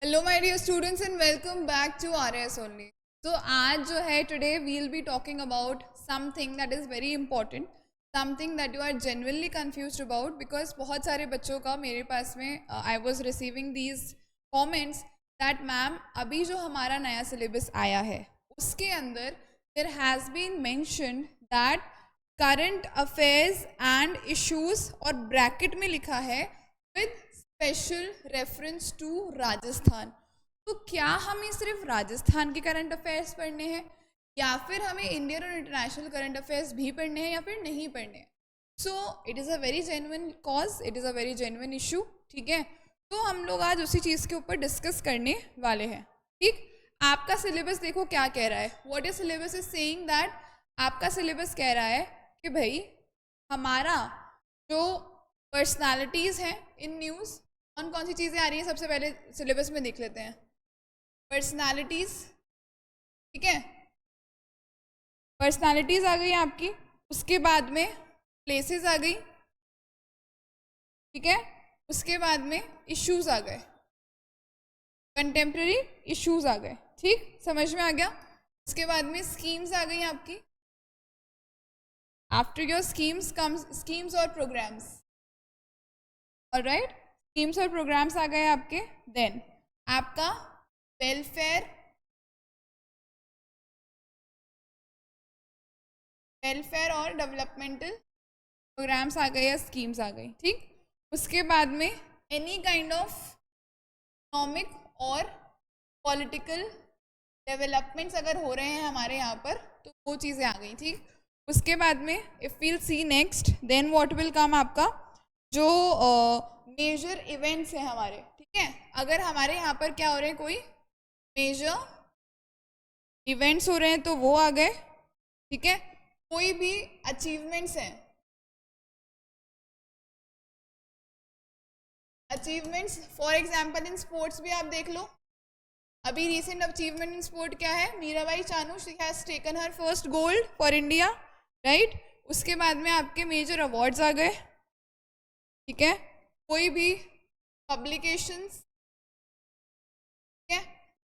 Hello my dear students and welcome back to RS only. तो आज जो है today we will be talking about something that is very important, something that you are genuinely confused about, because बहुत सारे बच्चों का मेरे पास में I was receiving these comments that ma'am अभी जो हमारा नया सिलेबस आया है उसके अंदर there has been mentioned that current affairs and issues और ब्रैकेट में लिखा है with special reference to Rajasthan. तो क्या हमें सिर्फ राजस्थान के करंट अफेयर्स पढ़ने हैं या फिर हमें इंडियन और इंटरनेशनल करंट अफेयर्स भी पढ़ने हैं या फिर नहीं पढ़ने हैं? So it is a very genuine cause, it is a very genuine issue. ठीक है, तो हम लोग आज उसी चीज़ के ऊपर डिस्कस करने वाले हैं। ठीक, आपका सिलेबस देखो क्या कह रहा है। What is syllabus is saying that आपका सिलेबस कह रहा है कि भाई हमारा जो पर्सनालिटीज़ हैं इन न्यूज़, कौन सी चीज़ें आ रही हैं सबसे पहले सिलेबस में देख लेते हैं। पर्सनालिटीज़, ठीक है, पर्सनालिटीज़ आ गई आपकी। उसके बाद में प्लेसेस आ गई, ठीक है। उसके बाद में इश्यूज आ गए, कंटेम्प्रेरी इश्यूज आ गए। ठीक, समझ में आ गया। उसके बाद में स्कीम्स आ गई आपकी। After your schemes comes schemes और प्रोग्राम्स। ऑलराइट, स्कीम्स और प्रोग्राम्स आ गए आपके। देन आपका वेलफेयर और डेवलपमेंटल प्रोग्राम्स आ गए या स्कीम्स आ गई। ठीक, उसके बाद में एनी काइंड ऑफ इकोनॉमिक और पॉलिटिकल डेवलपमेंट्स अगर हो रहे हैं हमारे यहाँ पर तो वो चीज़ें आ गई। ठीक, उसके बाद में if we'll see next then what will come आपका जो मेजर इवेंट्स हैं हमारे। ठीक है, अगर हमारे यहाँ पर क्या हो रहे हैं, कोई मेजर इवेंट्स हो रहे हैं तो वो आ गए। ठीक है, कोई भी अचीवमेंट्स हैं, achievements for example in sports भी आप देख लो। अभी रिसेंट अचीवमेंट इन स्पोर्ट क्या है, Mirabai Chanu she has taken her first gold for India, right. उसके बाद में आपके मेजर अवार्ड्स आ गए। ठीक है, कोई भी पब्लिकेशंस, ठीक है,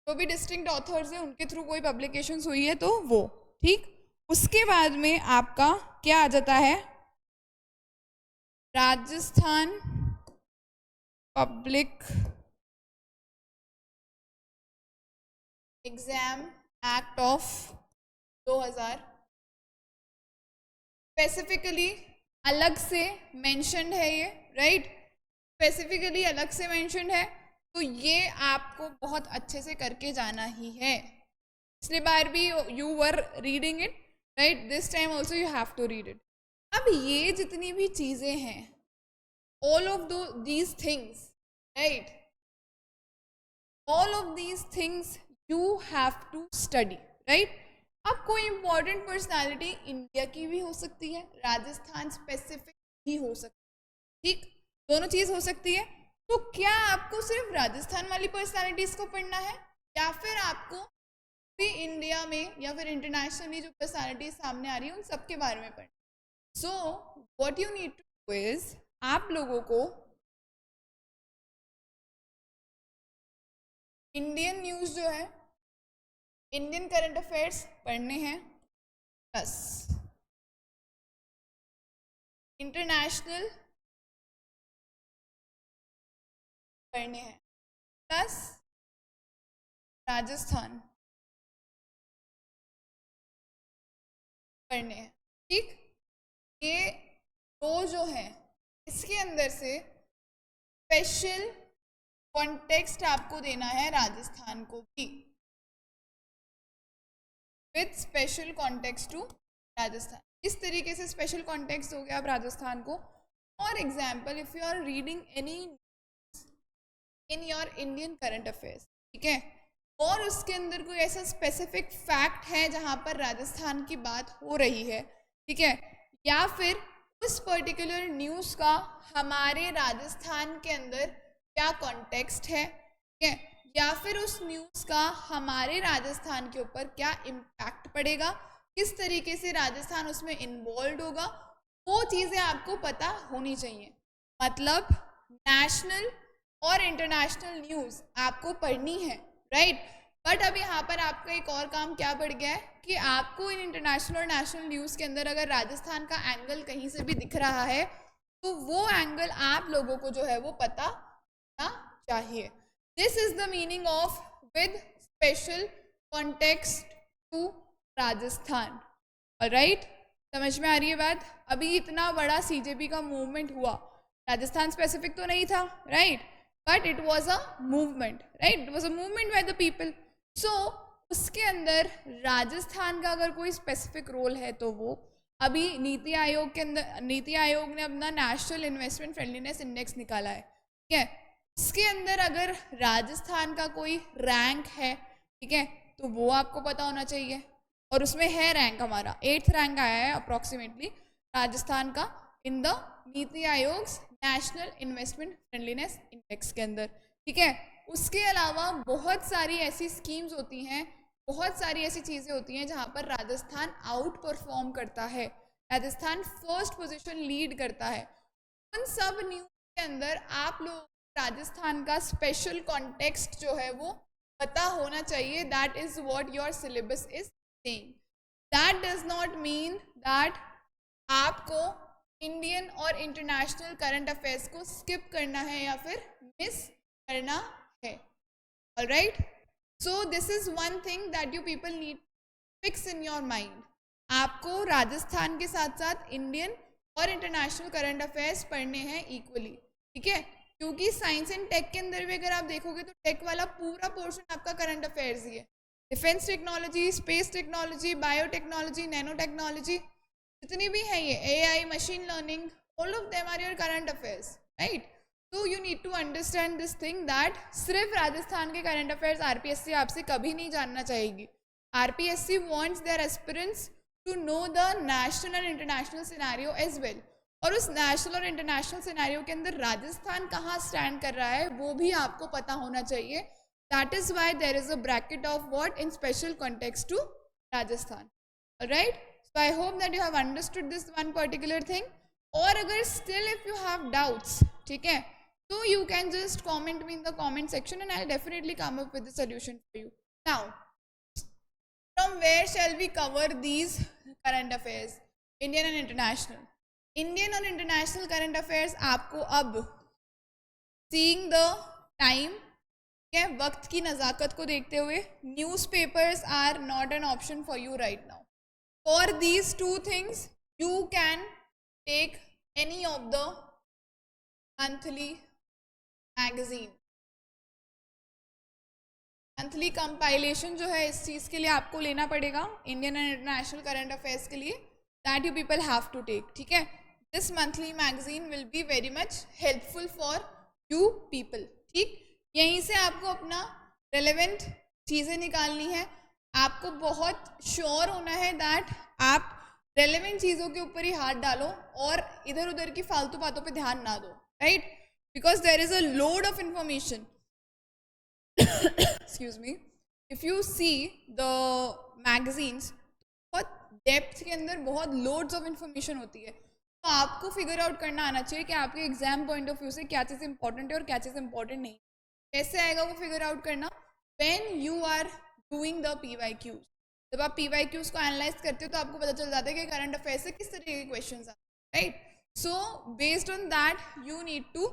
जो भी डिस्टिंक्ट ऑथर्स हैं उनके थ्रू कोई पब्लिकेशंस हुई है तो वो। ठीक, उसके बाद में आपका क्या आ जाता है, Rajasthan public exam act of 2000 specifically अलग से मेंशन्ड है ये, राइट। स्पेसिफिकली अलग से मेंशन्ड है तो ये आपको बहुत अच्छे से करके जाना ही है। पिछली बार भी you were reading it, right, this time also you have to read it. अब ये जितनी भी चीज़ें हैं, all of these things, right, all of these things you have to study, right। अब कोई इंपॉर्टेंट पर्सनालिटी इंडिया की भी हो सकती है, राजस्थान स्पेसिफिक भी हो सकती है। ठीक, दोनों चीज हो सकती है। तो क्या आपको सिर्फ राजस्थान वाली पर्सनालिटीज को पढ़ना है या फिर आपको भी इंडिया में या फिर इंटरनेशनली जो पर्सनालिटीज सामने आ रही है उन सबके बारे में पढ़ना? So what you need to do is आप लोगों को इंडियन न्यूज़ जो है, इंडियन करंट अफेयर्स पढ़ने हैं, प्लस इंटरनेशनल पढ़ने हैं, प्लस राजस्थान पढ़ने हैं। ठीक, ये दो जो है इसके अंदर से स्पेशल कॉन्टेक्स्ट आपको देना है राजस्थान को भी, with special context to Rajasthan. इस तरीके से स्पेशल कॉन्टेक्स्ट हो गया आप राजस्थान को। For example if you are reading any in your Indian current affairs, ठीक है, और उसके अंदर कोई ऐसा स्पेसिफिक फैक्ट है जहाँ पर राजस्थान की बात हो रही है, ठीक है, या फिर उस पर्टिकुलर न्यूज़ का हमारे राजस्थान के अंदर क्या कॉन्टेक्स्ट है, ठीक है, या फिर उस न्यूज़ का हमारे राजस्थान के ऊपर क्या इम्पैक्ट पड़ेगा, किस तरीके से राजस्थान उसमें इन्वॉल्व होगा, वो चीज़ें आपको पता होनी चाहिए। मतलब नेशनल और इंटरनेशनल न्यूज़ आपको पढ़नी है, राइट। बट अब यहाँ पर आपका एक और काम क्या बढ़ गया है कि आपको इन इंटरनेशनल और नेशनल न्यूज़ के अंदर अगर राजस्थान का एंगल कहीं से भी दिख रहा है तो वो एंगल आप लोगों को जो है वो पता होना चाहिए। This is the meaning of with special context to Rajasthan, right. समझ में आ रही है बात। अभी इतना बड़ा सीजेपी का मूवमेंट हुआ, राजस्थान स्पेसिफिक तो नहीं था, right, but it was a movement, right, it was a movement by the people. So उसके अंदर राजस्थान का अगर कोई स्पेसिफिक रोल है तो वो अभी नीति आयोग के अंदर, नीति आयोग ने अपना नेशनल इन्वेस्टमेंट फ्रेंडलीनेस इंडेक्स निकाला है, ठीक है। उसके अंदर अगर राजस्थान का कोई रैंक है, ठीक है, तो वो आपको पता होना चाहिए। और उसमें है रैंक हमारा 8th रैंक आया है अप्रॉक्सीमेटली राजस्थान का in the NITI Aayog national investment friendliness index के अंदर, ठीक है। उसके अलावा बहुत सारी ऐसी स्कीम्स होती हैं, बहुत सारी ऐसी चीज़ें होती हैं जहाँ पर राजस्थान आउट परफॉर्म करता है, राजस्थान फर्स्ट पोजीशन लीड करता है। उन सब न्यूज़ के अंदर आप लोग राजस्थान का स्पेशल कॉन्टेक्स्ट जो है वो पता होना चाहिए। That is what your syllabus is saying. That does not mean that आपको इंडियन और इंटरनेशनल करंट अफेयर्स को स्किप करना है या फिर मिस करना है, alright. So this is one thing that you people need fix in your mind. आपको राजस्थान के साथ साथ इंडियन और इंटरनेशनल करंट अफेयर्स पढ़ने हैं इक्वली, ठीक है, क्योंकि साइंस एंड टेक के अंदर भी अगर आप देखोगे तो टेक वाला पूरा पोर्शन आपका करंट अफेयर्स ही है। Defence technology, space technology, biotechnology, nano technology, जितनी भी है ये AI, machine learning, all of them are your current affairs, right. तो you need to understand this thing that सिर्फ राजस्थान के करंट अफेयर्स आरपीएससी आपसे कभी नहीं जानना चाहेगी। RPSC wants their aspirants to know the national and international scenario as well, और उस नेशनल और इंटरनेशनल सिनेरियो के अंदर राजस्थान कहाँ स्टैंड कर रहा है वो भी आपको पता होना चाहिए। That is why there is a bracket of what in special context to Rajasthan, right. So I hope that you have understood this one particular thing. और अगर still if you have doubts, ठीक है, तो you can just comment me in the comment section and I definitely come up with the solution for you. Now from where shall we cover these current affairs, Indian and international. Indian और international current affairs आपको अब seeing the time, क्या वक्त की नज़ाकत को देखते हुए newspapers are not an option for you right now. For these two things you can take any of the monthly magazine. Monthly compilation जो है इस चीज़ के लिए आपको लेना पड़ेगा, Indian and international current affairs के लिए, that you people have to take, ठीक है। This monthly magazine will be very much helpful for you people, ठीक। यहीं से आपको अपना रेलेवेंट चीज़ें निकालनी है, आपको बहुत श्योर होना है दैट आप रेलेवेंट चीज़ों के ऊपर ही हाथ डालो और इधर उधर की फालतू बातों पे ध्यान ना दो, right, because there is a load of information. Excuse me, if you see the magazines, बहुत डेप्थ के अंदर बहुत लोड्स ऑफ इंफॉर्मेशन होती है, तो आपको फिगर आउट करना आना चाहिए कि आपके एग्जाम पॉइंट ऑफ व्यू से क्या चीज़ इंपॉर्टेंट है और क्या चीज़ इंपॉर्टेंट नहीं। कैसे आएगा वो फिगर आउट करना? When you are doing the PYQs। जब आप PYQs को एनालाइज करते हो तो आपको पता चल जाता है कि करंट अफेयर से किस तरीके के क्वेश्चंस आते हैं, right. So based on that you need to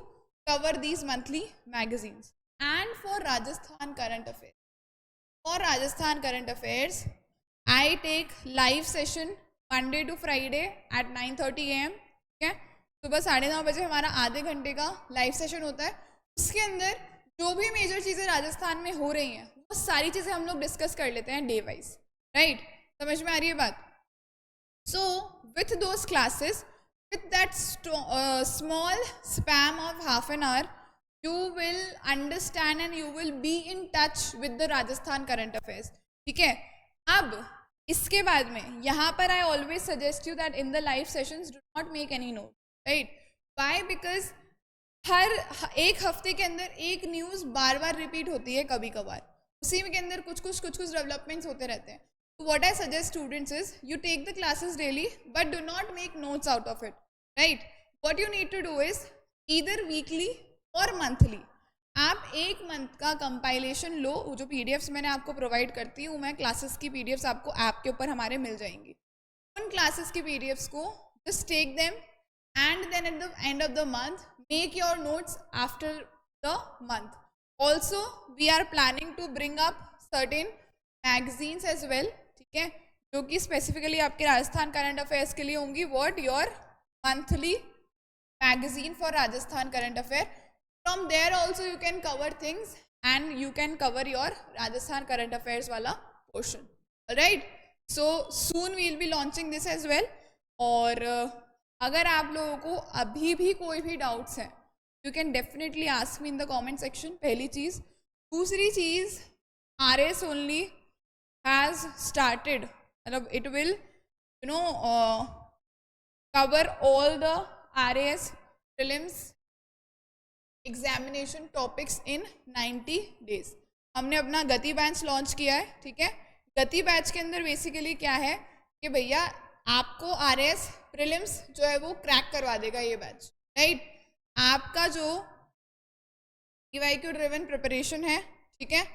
cover these monthly magazines. And for Rajasthan current affair, for Rajasthan current affairs I take live session Monday to Friday at 9:30 AM, ठीक है। सुबह 9:30 बजे हमारा आधे घंटे का लाइव सेशन होता है। उसके अंदर जो भी मेजर चीज़ें राजस्थान में हो रही हैं वो सारी चीज़ें हम लोग डिस्कस कर लेते हैं डे वाइज, राइट। समझ में आ रही है बात? So with those classes, with that small span of half an hour, you will understand and you will be in touch with the Rajasthan current affairs, ठीक है। अब इसके बाद में यहाँ पर I always suggest you that in the live sessions do not make any note, right. Why? Because हर एक हफ्ते के अंदर एक न्यूज़ बार बार रिपीट होती है, कभी कभार उसी के अंदर कुछ कुछ डेवलपमेंट्स होते रहते हैं। तो what I suggest students is you take the classes daily but do not make notes out of it, right. What you need to do is either weekly और मंथली आप एक मंथ का कंपाइलेशन लो, जो PDFs मैंने आपको provide करती हूँ मैं, क्लासेस की पीडीएफ्स आपको ऐप के ऊपर हमारे मिल जाएंगी। उन क्लासेस की पीडीएफ्स को just take them and then at the end of the month make your notes after the month. Also we are planning to bring up certain magazines as well, ठीक है, जो कि स्पेसिफिकली आपके Rajasthan current affairs के लिए होंगी। What your monthly magazine for Rajasthan current affair. From there also you can cover things and you can cover your Rajasthan current affairs wala portion. Alright, so soon we will be launching this as well. और अगर आप लोगों को अभी भी कोई भी doubts हैं you can definitely ask me in the comment section, पहली चीज़। दूसरी चीज़, RS only has started, मतलब it will cover all the RAS prelims examination topics in 90 days. हमने अपना गति बैच लॉन्च किया है, ठीक है। गति बैच के अंदर बेसिकली क्या है कि भैया आपको RAS प्रीलिम्स जो है वो क्रैक करवा देगा ये बैच, राइट। आपका जो EYQ ड्रिवन प्रिपरेशन है, ठीक है,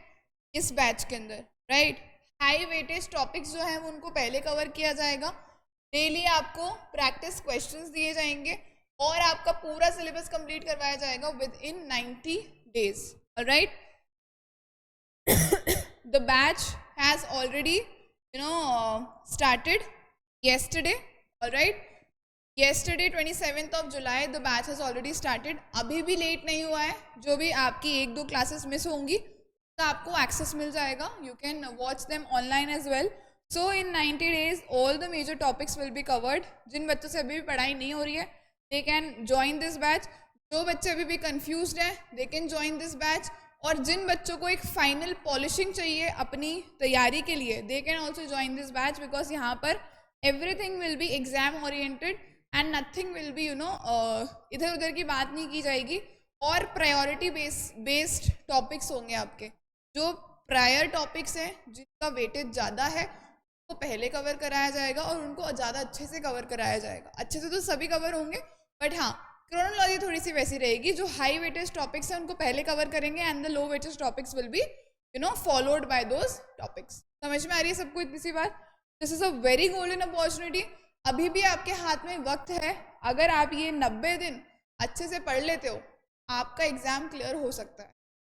इस बैच के अंदर, राइट, हाई वेटेज टॉपिक्स जो है वो उनको पहले कवर किया जाएगा। डेली आपको प्रैक्टिस क्वेश्चंस दिए जाएंगे और आपका पूरा सिलेबस कंप्लीट करवाया जाएगा with in 90 days. Alright, the batch has already started yesterday. Alright, yesterday 27th of July the batch has already started. अभी भी लेट नहीं हुआ है, जो भी आपकी 1-2 क्लासेस मिस होंगी तो आपको एक्सेस मिल जाएगा। You can watch them online as well. So in 90 days all the major topics will be covered. जिन बच्चों से अभी भी पढ़ाई नहीं हो रही है they can join this batch. जो बच्चे अभी भी confused हैं they can join this batch. और जिन बच्चों को एक फाइनल पॉलिशिंग चाहिए अपनी तैयारी के लिए they can also join this batch, because यहाँ पर everything will be exam oriented and nothing will be इधर उधर की बात नहीं की जाएगी। और प्रायोरिटी बेस्ड टॉपिक्स होंगे आपके। जो प्रायर टॉपिक्स हैं जिनका वेटेज ज़्यादा है वो पहले कवर कराया जाएगा और उनको ज़्यादा अच्छे से कवर कराया जाएगा। अच्छे से तो सभी कवर होंगे, बट हाँ क्रोनोलॉजी थोड़ी सी वैसी रहेगी। जो हाई वेटेज टॉपिक्स हैं उनको पहले कवर करेंगे and the low weightage topics will be followed by those topics. समझ में आ रही है सबको इतनी सी बात? This is a very golden opportunity. अभी भी आपके हाथ में वक्त है। अगर आप ये 90 दिन अच्छे से पढ़ लेते हो आपका एग्जाम क्लियर हो सकता है,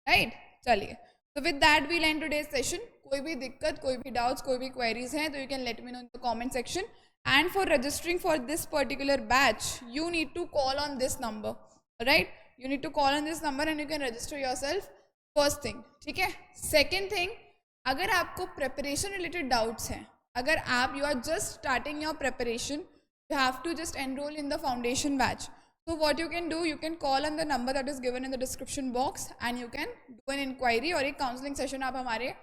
राइट। चलिए, तो with that we'll end today's session. कोई भी दिक्कत, कोई भी डाउट्स, कोई भी क्वेरीज हैं तो you can let me know in the comment section. And for registering for this particular batch you need to call on this number, right. You need to call on this number and you can register yourself, first thing, ठीक है। Second thing, अगर आपको preparation related doubts हैं, अगर आप you are just starting your preparation, you have to just enroll in the foundation batch. So what you can do, you can call on the number that is given in the description box and you can do an inquiry, और एक counselling session आप हमारे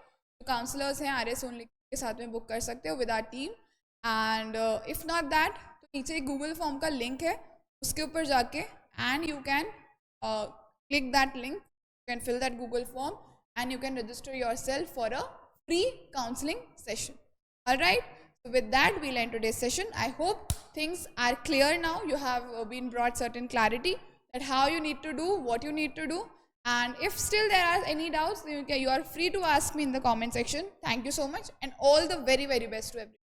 counsellors हैं RS only के साथ में book कर सकते हो with our team. And if not that तो नीचे गूगल फॉर्म का लिंक है, उसके ऊपर जाके and you can click that link, you can fill that Google form and you can register yourself for a free counseling session. All right. So with that, we'll end today's session. I hope things are clear now. You have been brought certain clarity that how you need to do, what you need to do. And if still there are any doubts, you are free to ask me in the comment section. Thank you so much and all the very, very best to everyone.